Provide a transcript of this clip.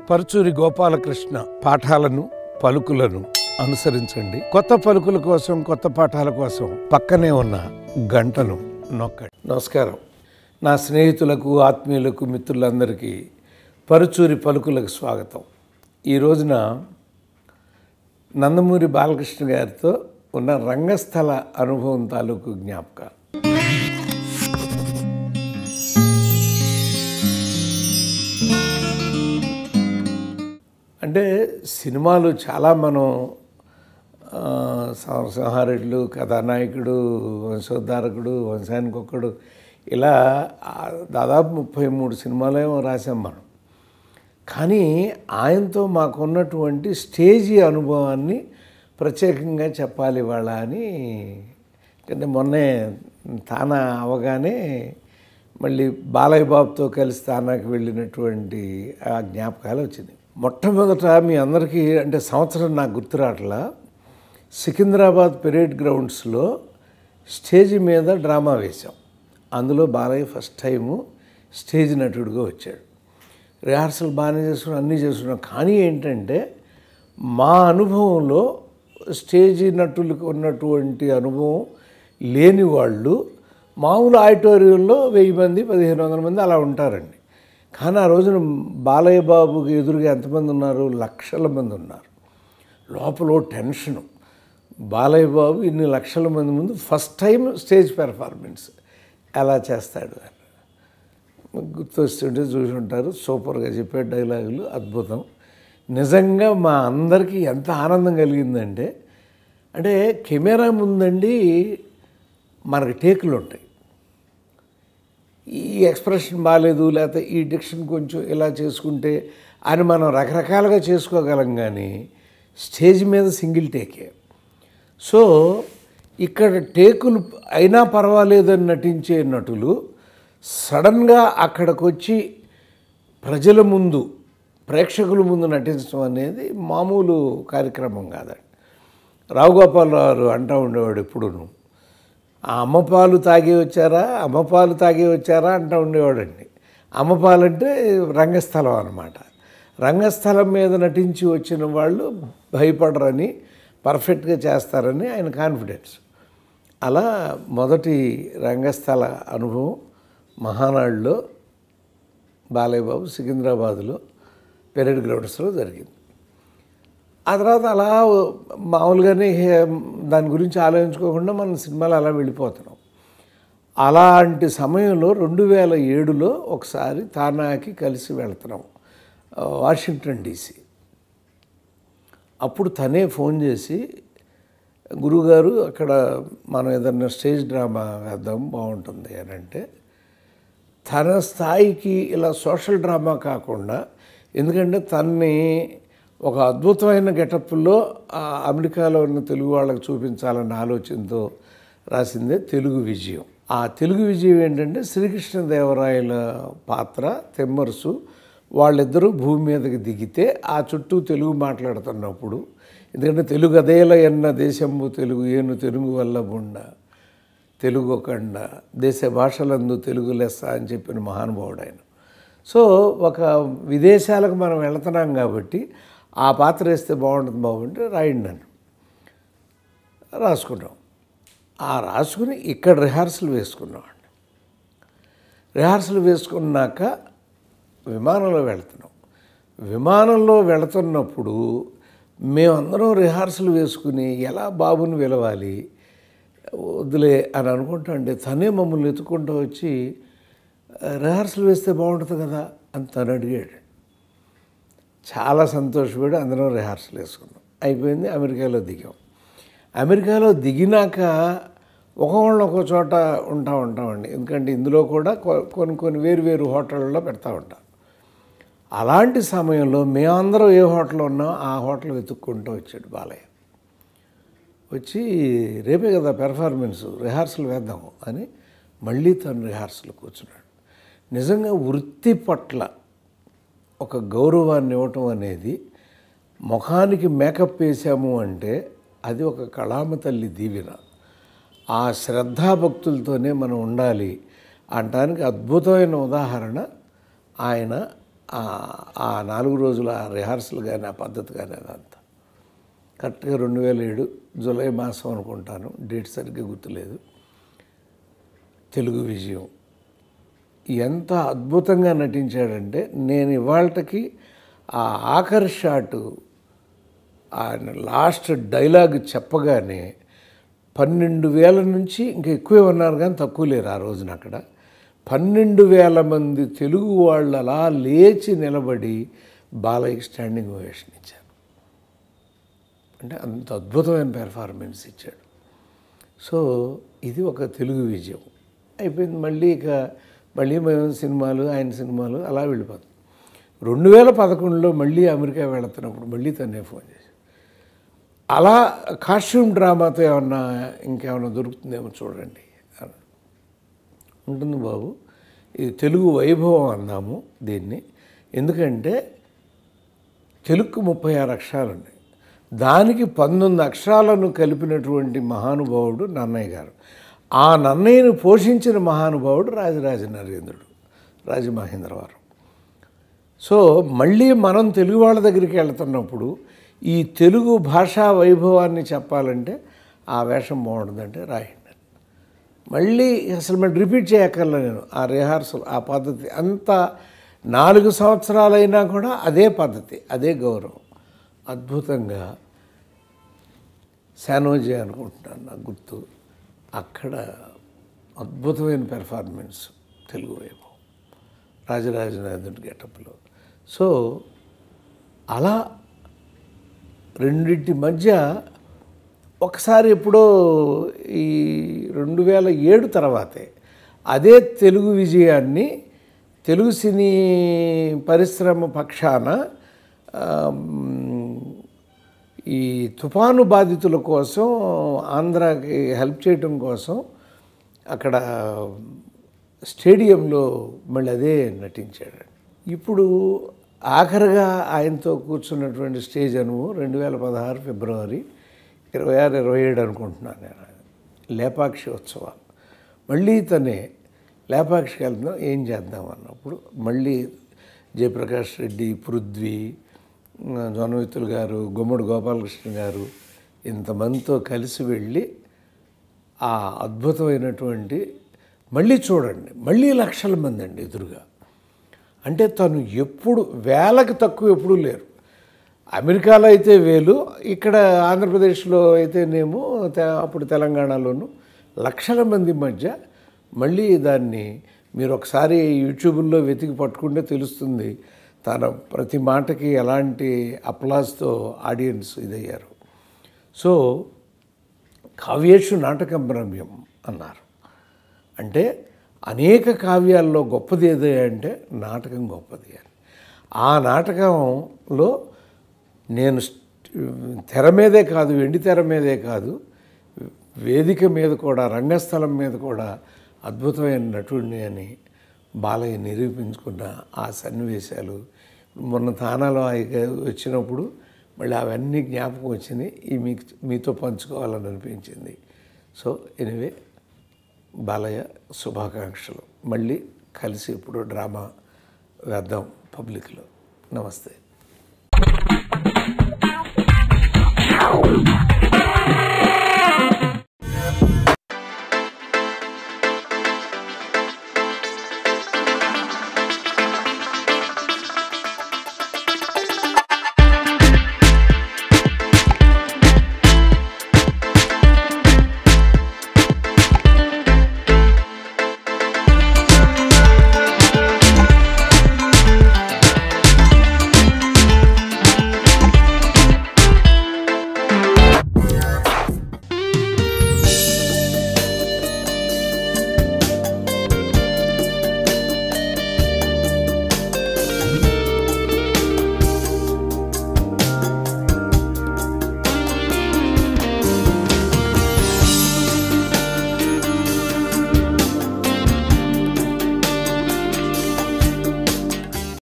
పరుచూరి గోపాలకృష్ణ పాఠాలను పలుకులను అనుసరించండి. కొత్త పలుకుల కోసం, కొత్త పాఠాల కోసం పక్కనే ఉన్న గంటను నొక్కండి. నమస్కారం. నా స్నేహితులకు, ఆత్మీయులకు, మిత్రులందరికీ పరుచూరి పలుకులకు స్వాగతం. ఈ రోజున నందమూరి బాలకృష్ణ గారితో ఉన్న రంగస్థల అనుభవం తాలూకు జ్ఞాపకాలు. అంటే సినిమాలు చాలా మనం సంహారెడ్లు, కథానాయకుడు, వంశోద్ధారకుడు, వంశానికొక్కడు ఇలా దాదాపు 33 సినిమాలేమో రాసాం మనం. కానీ ఆయనతో మాకున్నటువంటి స్టేజీ అనుభవాన్ని ప్రత్యేకంగా చెప్పాలి ఇవాళ అని. అంటే మొన్నే తానా అవగానే మళ్ళీ బాలయ్య బాబుతో కలిసి తానాకి వెళ్ళినటువంటి ఆ జ్ఞాపకాలు వచ్చింది. మొట్టమొదట మీ అందరికీ అంటే సంవత్సరం నాకు గుర్తురాట్లా, సికింద్రాబాద్ పెరేడ్ గ్రౌండ్స్లో స్టేజ్ మీద డ్రామా వేశాం. అందులో బాలయ్య ఫస్ట్ టైము స్టేజ్ నటుడిగా వచ్చాడు. రిహార్సల్ బాగానే చేసుకున్నాం, అన్నీ చేసుకున్నాం. కానీ ఏంటంటే మా అనుభవంలో స్టేజీ నటులకు ఉన్నటువంటి అనుభవం లేని వాళ్ళు మామూలు ఆడిటోరియంలో 1000 మంది, 1500 మంది అలా ఉంటారండి. కానీ ఆ రోజున బాలయ్య బాబుకి ఎదురుగా ఎంతమంది ఉన్నారు? లక్షల మంది ఉన్నారు. లోపల టెన్షను. బాలయ్య బాబు ఇన్ని లక్షల మంది ముందు ఫస్ట్ టైం స్టేజ్ పెర్ఫార్మెన్స్ ఎలా చేస్తాడు అని గుర్తొస్తుంటే చూసి ఉంటారు. సూపర్గా చెప్పే డైలాగులు అద్భుతం. నిజంగా మా అందరికీ ఎంత ఆనందం కలిగిందంటే, అంటే కెమెరా ముందండి మనకి టేకులు ఉంటాయి. ఈ ఎక్స్ప్రెషన్ బాగాలేదు, లేకపోతే ఈ డిక్షన్ కొంచెం ఇలా చేసుకుంటే అని మనం రకరకాలుగా చేసుకోగలం. కానీ స్టేజ్ మీద సింగిల్ టేకే. సో ఇక్కడ టేకులు అయినా పర్వాలేదని నటించే నటులు సడన్గా అక్కడికి వచ్చి ప్రజల ముందు, ప్రేక్షకుల ముందు నటించడం అనేది మామూలు కార్యక్రమం కాదండి. రావు గోపాలరావు అంటూ ఉండేవాడు ఎప్పుడూను, అమ్మపాలు తాగి వచ్చారా అంటూ ఉండేవాడండి. అమ్మపాలు అంటే రంగస్థలం అన్నమాట. రంగస్థలం మీద నటించి వచ్చిన వాళ్ళు భయపడరని, పర్ఫెక్ట్గా చేస్తారని ఆయన కాన్ఫిడెన్స్. అలా మొదటి రంగస్థల అనుభవం మహానాడులో బాలయ్య బాబు సికింద్రాబాద్లో పెరేడ్ గ్రౌండ్స్లో జరిగింది. ఆ తర్వాత అలా మామూలుగానే దాని గురించి ఆలోచించుకోకుండా మనం సినిమాలు అలా వెళ్ళిపోతున్నాం. అలాంటి సమయంలో 2007లో ఒకసారి తానాకి కలిసి వెళ్తున్నాం వాషింగ్టన్ DC. అప్పుడు తనే ఫోన్ చేసి, గురువుగారు అక్కడ మనం ఏదన్నా స్టేజ్ డ్రామా వేద్దాం బాగుంటుంది అని అంటే, తన స్థాయికి ఇలా సోషల్ డ్రామా కాకుండా, ఎందుకంటే తన్ని ఒక అద్భుతమైన గెటప్లో అమెరికాలో ఉన్న తెలుగు వాళ్ళకి చూపించాలన్న ఆలోచనతో రాసిందే తెలుగు విజయం. ఆ తెలుగు విజయం ఏంటంటే శ్రీకృష్ణదేవరాయల పాత్ర తెమ్మరుసు వాళ్ళిద్దరూ భూమి మీదకి దిగితే ఆ చుట్టూ తెలుగు మాట్లాడుతున్నప్పుడు, ఎందుకంటే తెలుగు అదేల ఎన్న దేశంబు తెలుగు ఏను తెలుగు వల్ల బుండ తెలుగు కండ దేశ భాషలందు తెలుగు లెస్స అని చెప్పిన మహానుభావుడు ఆయన. సో ఒక విదేశాలకు మనం వెళుతున్నాం కాబట్టి ఆ పాత్ర వేస్తే బాగుంటుంది బాగుంటే రాయండి నన్ను రాసుకున్నాం. ఆ రాసుకుని ఇక్కడ రిహార్సల్ వేసుకున్నామండి. రిహార్సల్ వేసుకున్నాక విమానంలో వెళుతున్నాం. విమానంలో వెళుతున్నప్పుడు మేమందరం రిహార్సల్ వేసుకుని ఎలా బాబుని పిలవాలి, వద్దులే అని అనుకుంటా తనే మమ్మల్ని ఎత్తుకుంటూ వచ్చి రిహార్సల్ వేస్తే బాగుంటుంది కదా అని తను అడిగాడు. చాలా సంతోషపడి అందరం రిహార్సల్ వేసుకున్నాం. అయిపోయింది. అమెరికాలో దిగాం. అమెరికాలో దిగినాక ఒకళ్ళని ఒక చోట ఉంటామండి. ఎందుకంటే ఇందులో కూడా కొన్ని వేరు హోటళ్ళలో పెడతా ఉంటాం. అలాంటి సమయంలో మేమందరం ఏ హోటల్లో ఉన్నాం ఆ హోటల్ వెతుక్కుంటూ వచ్చాడు బాలయ్య. వచ్చి రేపే కదా పెర్ఫార్మెన్స్, రిహార్సల్ వేద్దాము అని మళ్ళీ తను రిహార్సల్ కూర్చున్నాడు. నిజంగా వృత్తి పట్ల ఒక గౌరవాన్ని ఇవ్వటం అనేది, ముఖానికి మేకప్ వేసాము అంటే అది ఒక కళామ తల్లి దీవెన. ఆ శ్రద్ధాభక్తులతోనే మనం ఉండాలి అనటానికి అద్భుతమైన ఉదాహరణ ఆయన ఆ 4 రోజుల రిహార్సల్ కానీ ఆ పద్ధతి కానీ అదంతా కరెక్ట్గా 2007 జూలై మాసం అనుకుంటాను, డేట్ సరిగ్గా గుర్తులేదు. తెలుగు విజయం ఎంత అద్భుతంగా నటించాడంటే, నేను ఇవాళకి ఆ ఆఖరి షాటు ఆయన లాస్ట్ డైలాగ్ చెప్పగానే 12,000 నుంచి ఇంకా ఎక్కువే ఉన్నారు కానీ తక్కువ లేరు ఆ రోజున అక్కడ. 12,000 మంది తెలుగు వాళ్ళు అలా లేచి నిలబడి బాలయ్యకి స్టాండింగ్ ఓవేషన్ ఇచ్చారు. అంటే అంత అద్భుతమైన పెర్ఫార్మెన్స్ ఇచ్చాడు. సో ఇది ఒక తెలుగు విజయం అయిపోయింది. మళ్ళీ మేము సినిమాలు, ఆయన సినిమాలు అలా వెళ్ళిపోతాం. 2011లో మళ్ళీ అమెరికా వెళుతున్నప్పుడు మళ్ళీ తనే ఫోన్ చేశాడు. అలా కాస్ట్యూమ్ డ్రామాతో ఇంకేమన్నా దొరుకుతుందేమో చూడండి అని. ఉంటుంది బాబు, ఇది తెలుగు వైభవం అన్నాము దీన్ని. ఎందుకంటే తెలుగుకు 36 అక్షరాలు ఉన్నాయి. దానికి 19 అక్షరాలను కలిపినటువంటి మహానుభావుడు నన్నయ్య గారు. ఆ నన్నయ్యను పోషించిన మహానుభావుడు రాజరాజ నరేంద్రుడు, రాజమహేంద్రవరం. సో మళ్ళీ మనం తెలుగు వాళ్ళ దగ్గరికి వెళ్తున్నప్పుడు ఈ తెలుగు భాషా వైభవాన్ని చెప్పాలంటే ఆ వేషం బాగుంటుందంటే రాయండి. మళ్ళీ అసలు మనం రిపీట్ చేయక్కర్లే నేను. ఆ రిహార్సల్, ఆ పద్ధతి అంతా 4 సంవత్సరాలైనా కూడా అదే పద్ధతి, అదే గౌరవం. అద్భుతంగా శానోజీ అనుకుంటున్నాను నాకు గుర్తు, అక్కడ అద్భుతమైన పెర్ఫార్మెన్స్ తెలుగు వైభవం రాజరాజనరేంద్రుడి గెటప్లో. సో అలా రెండింటి మధ్య ఒకసారి ఎప్పుడో ఈ 2007 తర్వాతే అదే తెలుగు విజయాన్ని తెలుగు సినీ పరిశ్రమ పక్షాన ఈ తుఫాను బాధితుల కోసం ఆంధ్రాకి హెల్ప్ చేయటం కోసం అక్కడ స్టేడియంలో మళ్ళీ అదే నటించాడు. ఇప్పుడు ఆఖరిగా ఆయనతో కూర్చున్నటువంటి స్టేజ్ అనుభవం 2016 ఫిబ్రవరి 26-27 అనుకుంటున్నాను నేను, లేపాక్షి ఉత్సవాలు. మళ్ళీ తనే లేపాక్షికి వెళ్తున్నాం, ఏం చేద్దాం అన్నప్పుడు మళ్ళీ జయప్రకాష్ రెడ్డి, పృథ్వీ, జొన్నవిత్తులు గారు, గుమ్మడి గోపాలకృష్ణ గారు ఇంతమందితో కలిసి వెళ్ళి ఆ అద్భుతమైనటువంటి మళ్ళీ చూడండి, మళ్ళీ లక్షల మంది అండి ఎదురుగా. అంటే తను ఎప్పుడు వేలకు తక్కువ ఎప్పుడూ లేరు. అమెరికాలో అయితే 1000, ఇక్కడ ఆంధ్రప్రదేశ్లో అయితేనేమో అప్పుడు తెలంగాణలోను లక్షల మంది మధ్య మళ్ళీ దాన్ని మీరు ఒకసారి యూట్యూబ్లో వెతికి పట్టుకుంటే తెలుస్తుంది. తన ప్రతి మాటకి ఎలాంటి అప్లాస్తో ఆడియన్స్ ఇదయ్యారు. సో కావ్యేషు నాటకం రమ్యం అన్నారు. అంటే అనేక కావ్యాల్లో గొప్పది ఏదే అంటే నాటకం గొప్పది అని. ఆ నాటకంలో నేను తెర మీదే కాదు, వెండి తెర మీదే కాదు, వేదిక మీద కూడా, రంగస్థలం మీద కూడా అద్భుతమైన నటుడిని అని బాలయ్య నిరూపించుకున్న ఆ సన్నివేశాలు మొన్న తానాలో వచ్చినప్పుడు మళ్ళీ అవన్నీ జ్ఞాపకం వచ్చినాయి. మీతో పంచుకోవాలని అనిపించింది. సో ఎనివే, బాలయ్య శుభాకాంక్షలు. మళ్ళీ కలిసి ఇప్పుడు డ్రామా వేద్దాం పబ్లిక్లో. నమస్తే.